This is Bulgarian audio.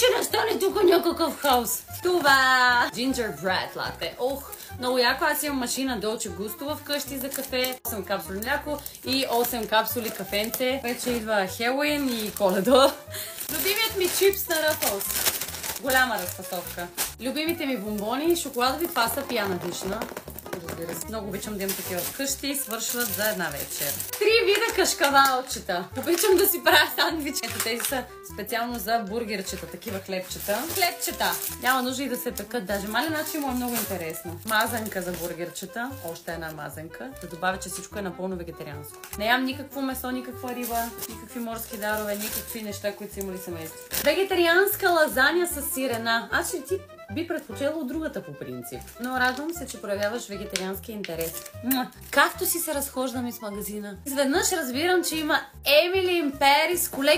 ще настане тук някакъв хаос. Това gingerbread latte. Ох, много яко. Аз имам машина Dolce Gusto вкъщи за кафе. 8 капсули мляко и 8 капсули кафенце. Вече идва Хелуин и Коледа. Любимият ми чипс на Ruffles. Голяма разфасовка. Любимите ми бомбони, шоколадови, това са пияна вишна. Разбира се, много обичам да имам такива вкъщи, свършват за една вечер. 3 вида кашкавалчета. Обичам да си правя сандвич. Ето тези са специално за бургерчета, такива хлебчета. Хлебчета! Няма нужда и да се такът, даже маленаче му е много интересно. Мазанка за бургерчета, още една мазанка. Да добавя, че всичко е напълно вегетарианско. Не ям никакво месо, никаква риба, никакви морски дарове, никакви неща, които са имали семейство. Вегетарианска лазаня с сирена. Аз ще ти би предпочела от другата по принцип. Но радвам се, че проявяваш вегетариански интерес. Както си се разхождам из магазина. Изведнъж разбирам, че има Емили in Paris